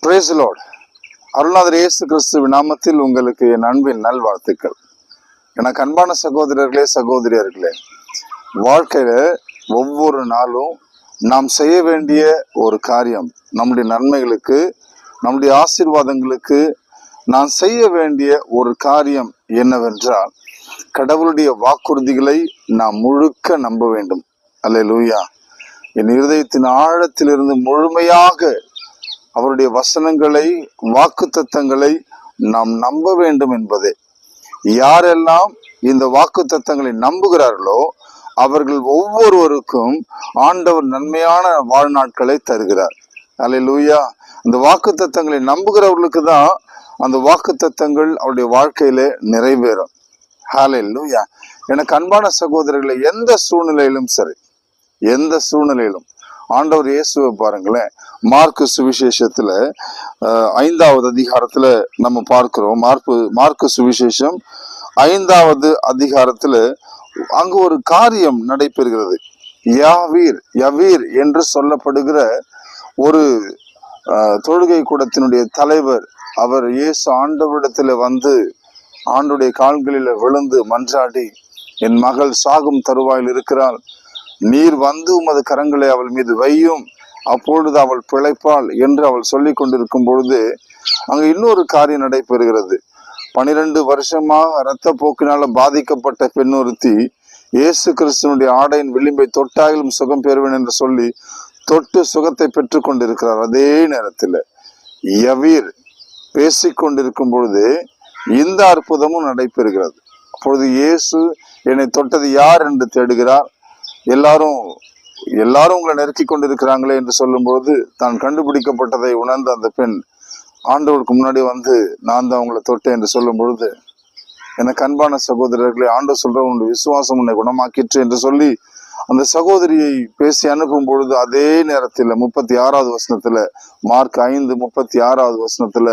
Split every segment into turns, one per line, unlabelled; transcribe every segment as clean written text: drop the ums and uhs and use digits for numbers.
Praise the Lord. அருள்நாதர் இயேசு கிறிஸ்துவின் நாமத்தில் உங்களுக்கு என் அன்பின் நல்வாழ்த்துக்கள். எனக்கு அன்பான சகோதரர்களே, சகோதரியர்களே, வாழ்க்கையில ஒவ்வொரு நாளும் நாம் செய்ய வேண்டிய ஒரு காரியம், நம்முடைய நன்மைகளுக்கு, நம்முடைய ஆசீர்வாதங்களுக்கு நான் செய்ய வேண்டிய ஒரு காரியம் என்னவென்றால், கடவுளுடைய வாக்குறுதிகளை நாம் முழுக்க நம்ப வேண்டும். அல்லேலூயா. என் இருதயத்தின் ஆழத்திலிருந்து முழுமையாக அவருடைய வசனங்களை, வாக்குத்தத்தங்களை நாம் நம்ப வேண்டும் என்பதே. யாரெல்லாம் இந்த வாக்குத்தத்தங்களை நம்புகிறார்களோ அவர்கள் ஒவ்வொருவருக்கும் ஆண்டவர் நன்மையான வாழ்நாட்களை தருகிறார். அல்லேலூயா. அந்த வாக்குத்தத்தங்களை நம்புகிறவர்களுக்கு தான் அந்த வாக்குத்தத்தங்கள் அவருடைய வாழ்க்கையில நிறைவேறும். ஹல்லேலூயா. எனக்கு அன்பான சகோதரர்களை, எந்த சூழ்நிலையிலும் சரி, எந்த சூழ்நிலையிலும் ஆண்டவர் இயேசுவை பாருங்களேன். மார்க்கு சுவிசேஷத்துல 5வது அதிகாரத்துல நம்ம பார்க்கிறோம். மார்க்கு சுவிசேஷம் 5வது அதிகாரத்துல அங்கு ஒரு காரியம் நடைபெறுகிறது. யவீர் என்று சொல்லப்படுகிற ஒரு தொழுகை கூடத்தினுடைய தலைவர், அவர் இயேசு ஆண்டவரிடத்துல வந்து ஆண்டுடைய கால்களில விழுந்து மன்றாடி, என் மகள் சாகும் தருவாயில் இருக்கிறாள், நீர் வந்து உமது கரங்களை அவள் மீது வையும், அப்பொழுது அவள் பிழைப்பாள் என்று அவள் சொல்லி கொண்டிருக்கும் பொழுது அங்கு இன்னொரு காரியம் நடைபெறுகிறது. 12 வருஷமாக இரத்த போக்கினால பாதிக்கப்பட்ட பெண்ணொருத்தி இயேசு கிறிஸ்துவனுடைய ஆடையின் விளிம்பை தொட்டாயிலும் சுகம் பெறுவேன் என்று சொல்லி தொட்டு சுகத்தை பெற்று கொண்டிருக்கிறார். அதே நேரத்தில் யவீர் பேசிக்கொண்டிருக்கும் பொழுது இந்த அற்புதமும் நடைபெறுகிறது. அப்பொழுது இயேசு என்னை தொட்டது யார் என்று தேடுகிறார். எல்லாரும் உங்களை நெருக்கி கொண்டிருக்கிறாங்களே என்று சொல்லும்போது தான் கண்டுபிடிக்கப்பட்டதை உணர்ந்த அந்த பெண் ஆண்டவருக்கு முன்னாடி வந்து, நான் தான் உங்களை தொட்டேன் என்று சொல்லும் பொழுது, எனக்கு அன்பான சகோதரர்களே, ஆண்டவர் சொல்ற உன்னுடைய விசுவாசம் உன்னை குணமாக்கிற்று என்று சொல்லி அந்த சகோதரியை பேசி அனுப்பும் பொழுது அதே நேரத்தில் 36வது வசனத்துல, மார்க் 5:36வது வசனத்துல,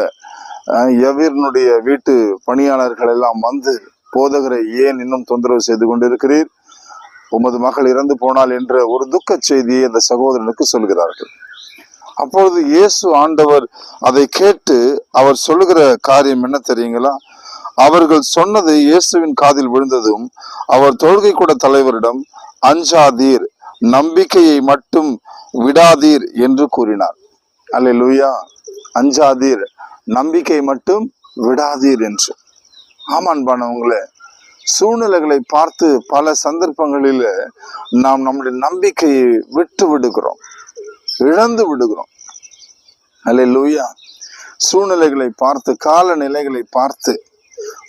யவீரனுடைய வீட்டு பணியாளர்கள் எல்லாம் வந்து, போதகரை ஏன் இன்னும் தொந்தரவு செய்து கொண்டிருக்கிறீர், உமது மகள் இறந்து போனாள் என்ற ஒரு துக்க செய்தியை அந்த சகோதரனுக்கு சொல்கிறார்கள். அப்பொழுது இயேசு ஆண்டவர் அதை கேட்டு அவர் சொல்லுகிற காரியம் என்ன தெரியுங்களா? அவர்கள் சொன்னது இயேசுவின் காதில் விழுந்ததும் அவர் தொழுகை கூட தலைவரிடம், அஞ்சாதீர், நம்பிக்கையை மட்டும் விடாதீர் என்று கூறினார். அல்லேலூயா. அஞ்சாதீர், நம்பிக்கை மட்டும் விடாதீர் என்று. ஆமான்பானவங்களே, சூழ்நிலைகளை பார்த்து பல சந்தர்ப்பங்களில் நாம் நம்முடைய நம்பிக்கையை விட்டு விடுகிறோம், இழந்து விடுகிறோம். அல்லேலூயா. சூழ்நிலைகளை பார்த்து, காலநிலைகளை பார்த்து,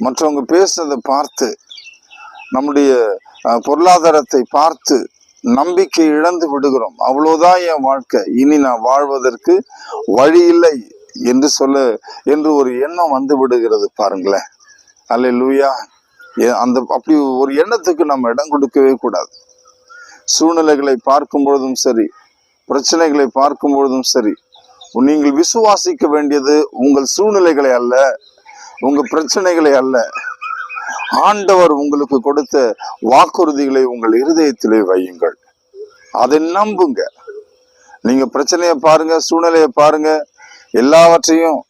மற்றவங்க பேசுனதை பார்த்து, நம்முடைய பொருளாதாரத்தை பார்த்து நம்பிக்கை இழந்து விடுகிறோம். அவ்வளவுதான் என் வாழ்க்கை, இனி நான் வாழ்வதற்கு வழி இல்லை என்று ஒரு எண்ணம் வந்து விடுகிறது பாருங்களேன். அல்லேலூயா. அப்படி ஒரு எண்ணத்துக்கு நம்ம இடம் கொடுக்கவே கூடாது. சூழ்நிலைகளை பார்க்கும் பொழுதும் சரி, பிரச்சனைகளை பார்க்கும் பொழுதும் சரி, நீங்கள் விசுவாசிக்க வேண்டியது உங்கள் சூழ்நிலைகளை அல்ல, உங்க பிரச்சனைகளை அல்ல, ஆண்டவர் உங்களுக்கு கொடுத்த வாக்குறுதிகளை உங்கள் இருதயத்திலே வையுங்கள். அதை நம்புங்க. நீங்க பிரச்சனையை பாருங்க, சூழ்நிலையை பாருங்க, எல்லாவற்றையும்,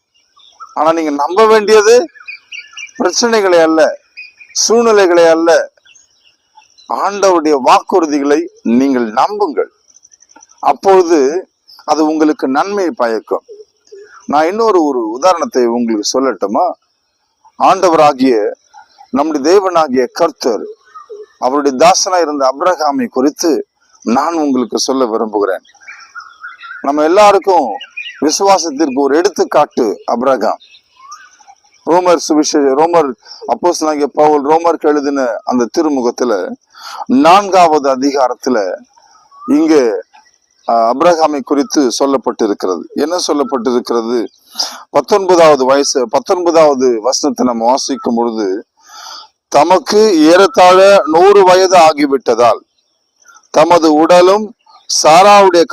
ஆனா நீங்க நம்ப வேண்டியது பிரச்சனைகளை அல்ல, சூழ்நிலைகளை அல்ல, ஆண்டவருடைய வாக்குறுதிகளை நீங்கள் நம்புங்கள். அப்பொழுது அது உங்களுக்கு நன்மை பயக்கும். நான் இன்னொரு உதாரணத்தை உங்களுக்கு சொல்லட்டுமா? ஆண்டவராகிய நம்முடைய தேவனாகிய கர்த்தர் அவருடைய தாசனா இருந்த அப்ரஹாமை குறித்து நான் உங்களுக்கு சொல்ல விரும்புகிறேன். நம்ம எல்லாருக்கும் விசுவாசத்திற்கு ஒரு எடுத்துக்காட்டு அப்ரஹாம். ரோமர் அப்போஸ்தலனாகிய பவுல் ரோமருக்கு எழுதின அந்த திருமுகத்துல 4வது அதிகாரத்துல இங்கே அப்ரஹாமை குறித்து சொல்லப்பட்டிருக்கிறது. என்ன சொல்லப்பட்டிருக்கிறது? 19வது வசனத்தை நம்ம வாசிக்கும் பொழுது, தமக்கு ஏறத்தாழ 100 வயது ஆகிவிட்டதால் தமது உடலும் சாராவுடைய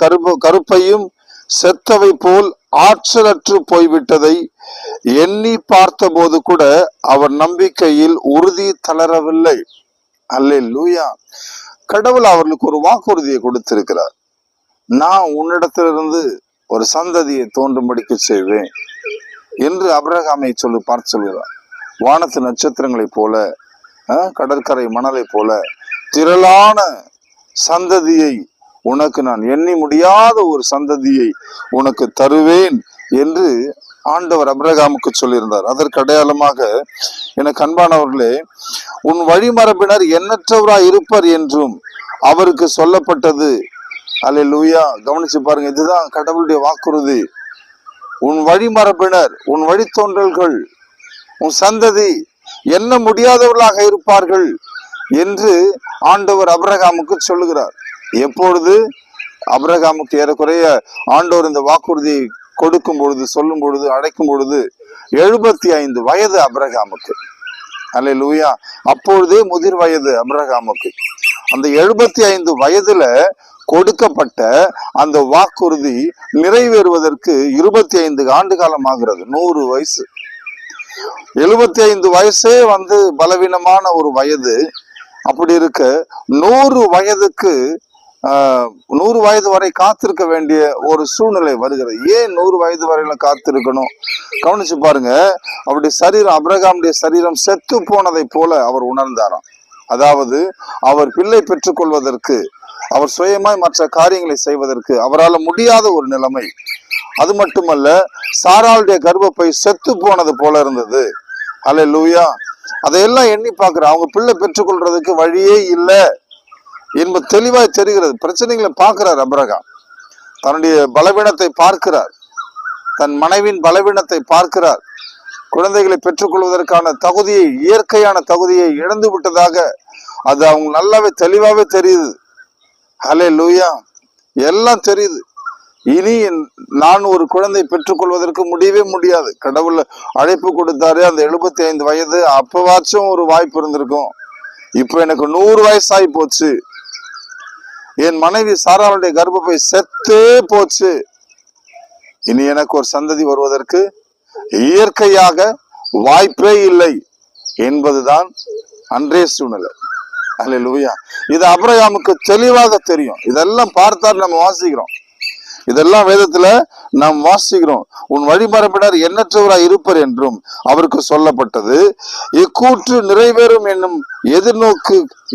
கருப்பையும் செத்தவை போல் ஆற்றலற்று போய்விட்டதை எண்ணி பார்த்த போது கூட அவர் நம்பிக்கையில் உறுதி தளரவில்லை. அல்லேலூயா. கடவுள் அவர்களுக்கு ஒரு வாக்குறுதியை கொடுத்திருக்கிறார். நான் உன்னிடத்திலிருந்து ஒரு சந்ததியை தோன்றும்படிக்கு செய்வேன் என்று ஆபிரகாமை பார்த்து சொல்கிறார். வானத்து நட்சத்திரங்களைப் போல, கடற்கரை மணலை போல திரளான சந்ததியை உனக்கு நான் எண்ணி முடியாத ஒரு சந்ததியை உனக்கு தருவேன் என்று ஆண்டவர் ஆபிரகாமுக்கு சொல்லியிருந்தார். அதற்கு அடையாளமாக எனக்கு அன்பானவர்களே, உன் வழிமரபினர் எண்ணற்றவராய் இருப்பர் என்றும் அவருக்கு சொல்லப்பட்டது. அல்லேலூயா. கவனிச்சு பாருங்க, இதுதான் கடவுளுடைய வாக்குறுதி. உன் வழிமரபினர், உன் வழித்தோன்றல்கள், உன் சந்ததி எண்ண முடியாதவர்களாக இருப்பார்கள் என்று ஆண்டவர் ஆபிரகாமுக்கு சொல்லுகிறார். எப்பொழுது? ஆபிரகாமுக்கு ஏறக்குறைய ஆண்டவர் இந்த வாக்குறுதியை கொடுக்கும் பொழுது, சொல்லும் பொழுது, அழைக்கும் பொழுது 75 வயது ஆபிரகாமுக்கு. அல்லேலூயா. அப்பொழுதே முதிர் வயது ஆபிரகாமுக்கு. அந்த 75 வயதுல கொடுக்கப்பட்ட அந்த வாக்குறுதி நிறைவேறுவதற்கு 25 ஆண்டு காலம் ஆகிறது. 100 வயசு. 75 வயசே பலவீனமான ஒரு வயது. அப்படி இருக்க 100 வயதுக்கு 100 வயது வரை காத்திருக்க வேண்டிய ஒரு சூழ்நிலை வருகிறது. ஏன் 100 வயது வரையில காத்திருக்கணும்? கவனிச்சு பாருங்க. அப்படி சரீரம், ஆபிரகாமுடைய சரீரம் செத்து போனதை போல அவர் உணர்ந்தாராம். அதாவது அவர் பிள்ளை பெற்றுக்கொள்வதற்கு, அவர் சுயமாய் மற்ற காரியங்களை செய்வதற்கு அவரால் முடியாத ஒரு நிலைமை. அது மட்டுமல்ல, சாராளுடைய கர்ப்பப்பை செத்து போனது போல இருந்தது. அல்லேலூயா. அதையெல்லாம் எண்ணி பார்க்கிற அவங்க பிள்ளை பெற்றுக்கொள்றதுக்கு வழியே இல்லை என்பது தெளிவாய் தெரிகிறது. பிரச்சனைகளை பார்க்கிறார் ஆபிரகாம். தன்னுடைய பலவீனத்தை பார்க்கிறார், தன் மனைவியின் பலவீனத்தை பார்க்கிறார். குழந்தைகளை பெற்றுக்கொள்வதற்கான தகுதியை, இயற்கையான தகுதியை இழந்து விட்டதாக அது அவங்க நல்லாவே தெளிவாவே தெரியுது. அல்லேலூயா. எல்லாம் தெரியுது. இனி நான் ஒரு குழந்தை பெற்றுக்கொள்வதற்கு முடியவே முடியாது. கடவுள் அழைப்பு கொடுத்தாரு. அந்த 75 வயது, அப்பவாச்சும் ஒரு வாய்ப்பு இருந்திருக்கும். இப்ப எனக்கு 100 வயசாகி போச்சு. என் மனைவி சாராளுடைய கர்ப்பப்பை செத்தே போச்சு. இனி எனக்கு ஒரு சந்ததி வருவதற்கு இயற்கையாக வாய்ப்பே இல்லை என்பதுதான் அன்றைய சூழ்நிலை. அல்லேலூயா. இது ஆபிரகாமுக்கு தெளிவாக தெரியும். இதெல்லாம் பார்த்தால் நம்ம வாசிக்கிறோம். இதெல்லாம் வேதத்துல நாம் வாசிக்கிறோம். உன் வழிமரபினர் எண்ணற்றவராய் இருப்பர் என்றும் அவருக்கு சொல்லப்பட்டது. இக்கூற்று நிறைவேறும் என்னும்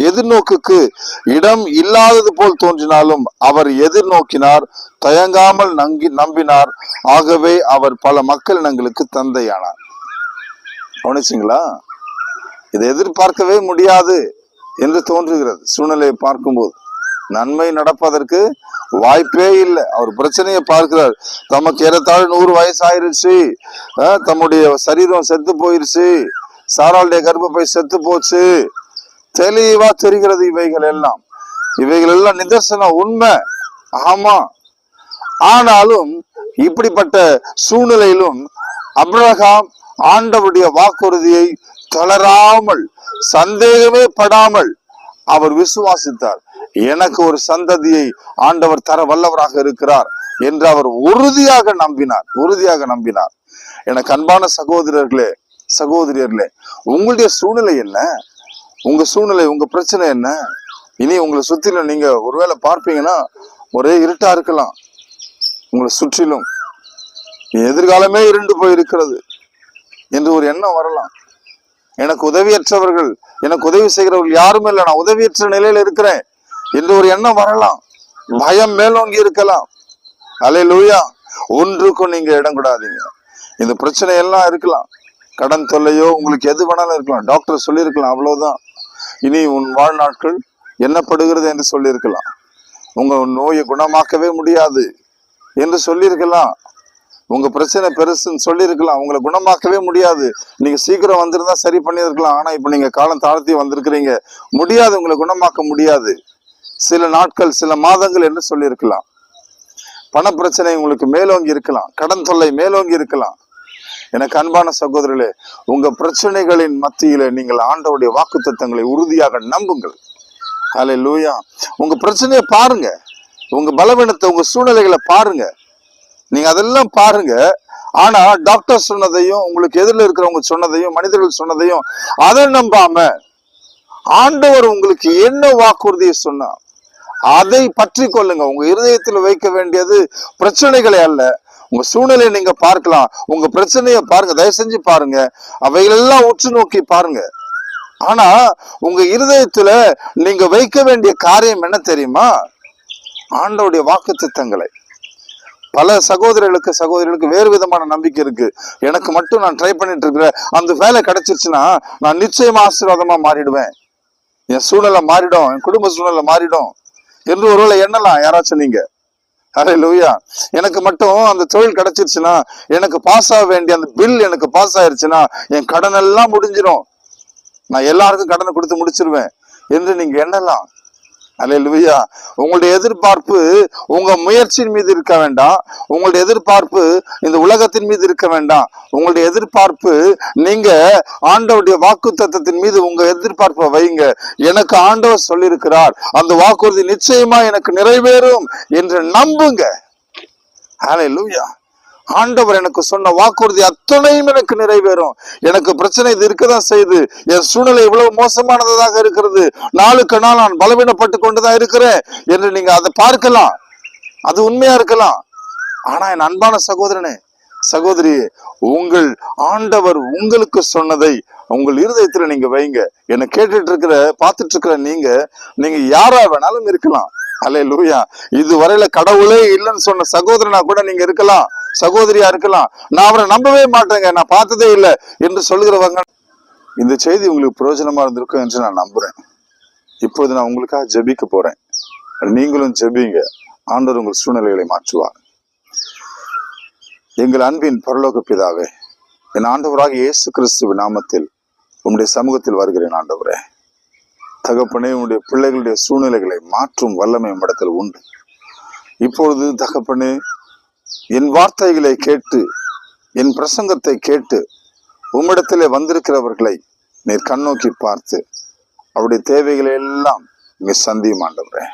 எதிர்நோக்குக்கு இடம் இல்லாதது போல் தோன்றினாலும் அவர் எதிர்நோக்கினார், தயங்காமல் நம்பினார். ஆகவே அவர் பல மக்கள் இனங்களுக்கு தந்தையானார். கவனிச்சிங்களா? இதை எதிர்பார்க்கவே முடியாது என்று தோன்றுகிறது. சூழ்நிலையை பார்க்கும்போது நன்மை நடப்பதற்கு வாய்ப்பே இல்லை. அவர் பிரச்சனையை பார்க்கிறார். தமக்கு ஏறத்தாழ 100 வயசு ஆயிருச்சு. தம்முடைய சரீரம் செத்து போயிருச்சு. சாராளுடைய கர்ப்பப்பை செத்து போச்சு. தெளிவா தெரிகிறது. இவைகள் எல்லாம் நிதர்சன உண்மை. ஆமா. ஆனாலும் இப்படிப்பட்ட சூழ்நிலையிலும் ஆபிரகாம் ஆண்டவருடைய வாக்குறுதியை தளராமல், சந்தேகமே படாமல் அவர் விசுவாசித்தார். எனக்கு ஒரு சந்ததியை ஆண்டவர் தர வல்லவராக இருக்கிறார் என்று அவர் உறுதியாக நம்பினார். எனக்கு அன்பான சகோதரர்களே, சகோதரியர்களே, உங்களுடைய சூழ்நிலை என்ன? உங்க சூழ்நிலை, உங்க பிரச்சனை என்ன? இனி உங்களை சுற்றிலும் நீங்க ஒருவேளை பார்ப்பீங்கன்னா ஒரே இருட்டா இருக்கலாம். உங்களை சுற்றிலும் எதிர்காலமே இருண்டு போயிருக்கிறது என்று ஒரு எண்ணம் வரலாம். எனக்கு உதவியற்றவர்கள், எனக்கு உதவி செய்கிறவர்கள் யாருமே இல்லை, நான் உதவியற்ற நிலையில இருக்கிறேன் என்று ஒரு எண்ணம் வரலாம். பயம் மேலோங்கி இருக்கலாம். அல்லேலூயா. ஒன்றுக்கும் நீங்க இடம் கூடாதீங்க. இந்த பிரச்சனை எல்லாம் இருக்கலாம். கடன் தொல்லையோ, உங்களுக்கு எது வேணாலும் இருக்கலாம். டாக்டர் சொல்லியிருக்கலாம், அவ்வளவுதான், இனி உன் வாழ்நாட்கள் எண்ணப்படுகிறது என்று சொல்லியிருக்கலாம். உங்க நோயை குணமாக்கவே முடியாது என்று சொல்லியிருக்கலாம். உங்க பிரச்சனை பெருசுன்னு சொல்லியிருக்கலாம். உங்களை குணமாக்கவே முடியாது. நீங்க சீக்கிரம் வந்திருந்தா சரி பண்ணியிருக்கலாம். ஆனா இப்ப நீங்க காலம் தாழ்த்தி வந்திருக்கிறீங்க, முடியாது, உங்களை குணமாக்க முடியாது, சில நாட்கள், சில மாதங்கள் என்று சொல்லியிருக்கலாம். பண பிரச்சனை உங்களுக்கு மேலோங்கி இருக்கலாம். கடன் தொல்லை மேலோங்கி இருக்கலாம். எனக்கு அன்பான சகோதரர்களே, உங்க பிரச்சனைகளின் மத்தியில நீங்கள் ஆண்டவருடைய வாக்குத்தத்தங்களை உறுதியாக நம்புங்கள். அல்லேலூயா. உங்க பிரச்சனையை பாருங்க, உங்க பலவீனத்தை, உங்க சூழ்நிலைகளை பாருங்க. நீங்க அதெல்லாம் பாருங்க. ஆனா டாக்டர் சொன்னதையும், உங்களுக்கு எதிரில் இருக்கிறவங்க சொன்னதையும், மனிதர்கள் சொன்னதையும் அதை நம்பாம ஆண்டவர் உங்களுக்கு என்ன வாக்குறுதியை சொன்னார், அதை பற்றி கொள்ளுங்க. உங்க இருதயத்தில் வைக்க வேண்டியது பிரச்சனைகளை அல்ல, உங்க சூழ்நிலையை நீங்க பார்க்கலாம். உங்க பிரச்சனையை பாருங்க, தயவு செஞ்சு பாருங்க, அவைகளெல்லாம் உற்று நோக்கி பாருங்க. ஆனா உங்க இருதயத்துல நீங்க வைக்க வேண்டிய காரியம் என்ன தெரியுமா? ஆண்டவருடைய வாக்குத்தத்தங்களை. பல சகோதரிகளுக்கு வேறு விதமான நம்பிக்கை இருக்கு. எனக்கு மட்டும் நான் ட்ரை பண்ணிட்டு இருக்கிறேன், அந்த வேலை கிடைச்சிருச்சுன்னா நான் நிச்சயமா ஆசீர்வாதமா மாறிடுவேன், என் சூழ்நிலை மாறிடும், என் குடும்ப சூழ்நிலை மாறிடும் என்று ஒருவேளை எண்ணலாம் யாராச்சும் நீங்க. ஹல்லேலூயா. எனக்கு மட்டும் அந்த தொழில் கிடைச்சிருச்சுன்னா, எனக்கு பாஸ் ஆக வேண்டிய அந்த பில் எனக்கு பாஸ் ஆயிருச்சுன்னா, என் கடன் எல்லாம் முடிஞ்சிடும், நான் எல்லாருக்கும் கடனை கொடுத்து முடிச்சிருவேன் என்று நீங்க எண்ணலாம். ஹல்லேலூயா. உங்களுடைய எதிர்பார்ப்பு உங்க முயற்சியின் மீது இருக்க வேண்டாம், உங்களுடைய எதிர்பார்ப்பு இந்த உலகத்தின் மீது இருக்க வேண்டாம். உங்களுடைய எதிர்பார்ப்பு நீங்க ஆண்டவருடைய வாக்குத்தத்தத்தின் மீது உங்க எதிர்பார்ப்பை வைங்க. எனக்கு ஆண்டவர் சொல்லியிருக்கிறார், அந்த வாக்குறுதி நிச்சயமா எனக்கு நிறைவேறும் என்று நம்புங்க. ஹல்லேலூயா. ஆண்டவர் எனக்கு சொன்ன வாக்குறுதி அத்தனையும் எனக்கு நிறைவேறும். எனக்கு பிரச்சனை இது இருக்கதான் செய்யுது, என் சூழ்நிலை இவ்வளவு மோசமானதாக இருக்கிறது, நாளுக்கு நாள் நான் பலவீனப்பட்டு கொண்டுதான் இருக்கிறேன் என்று நீங்க அதை பார்க்கலாம், அது உண்மையா இருக்கலாம். ஆனா என் அன்பான சகோதரனே, சகோதரியே, உங்கள் ஆண்டவர் உங்களுக்கு சொன்னதை உங்கள் இருதயத்துல நீங்க வைங்க. என்னை கேட்டுட்டு இருக்கிற, பார்த்துட்டு இருக்கிற நீங்க யாரா வேணாலும் இருக்கலாம். ஹல்லேலூயா. இதுவரையில கடவுளே இல்லைன்னு சொன்ன சகோதரனா கூட நீங்க இருக்கலாம், சகோதரியா இருக்கலாம். நான் அவரை நம்பவே மாட்டேங்க, நான் பார்த்ததே இல்லை என்று சொல்லுகிறவங்க, இந்த செய்தி உங்களுக்கு பிரயோஜனமா இருந்திருக்கும் என்று நான் நம்புறேன். இப்போது நான் உங்களுக்காக ஜெபிக்க போறேன், நீங்களும் ஜெபிங்க. ஆண்டவர் உங்கள் சூழ்நிலைகளை மாற்றுவார். எங்கள் அன்பின் பரலோக பிதாவே, என் ஆண்டவராக இயேசு கிறிஸ்துவின் நாமத்தில் உம்முடைய சமூகத்தில் வருகிறேன். ஆண்டவரே, தகப்பனே, உன்னுடைய பிள்ளைகளுடைய சூழ்நிலைகளை மாற்றும் வல்லமை உம்மிடத்தில் உண்டு. இப்பொழுது தகப்பனே, என் வார்த்தைகளை கேட்டு, என் பிரசங்கத்தை கேட்டு உம்மிடத்திலே வந்திருக்கிறவர்களை நீர் கண்ணோக்கி பார்த்து அவருடைய தேவைகளை எல்லாம் இங்க சந்தியும். ஆண்டவரே,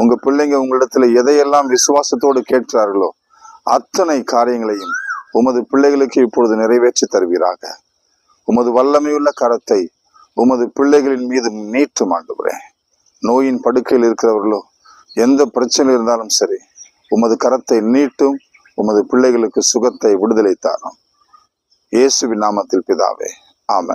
உங்க பிள்ளைங்க உங்களிடத்துல எதையெல்லாம் விசுவாசத்தோடு கேட்கிறார்களோ அத்தனை காரியங்களையும் உமது பிள்ளைகளுக்கு இப்பொழுது நிறைவேற்றி தருவீராக. உமது வல்லமையுள்ள கரத்தை உமது பிள்ளைகளின் மீது நீட்டும். ஆண்டவரே, நோயின் படுக்கையில் இருக்கிறவர்களோ எந்த பிரச்சனை இருந்தாலும் சரி, உமது கரத்தை நீட்டும். உமது பிள்ளைகளுக்கு சுகத்தை, விடுதலை தாரும். இயேசுவின் நாமத்தில் பிதாவே, ஆமென்.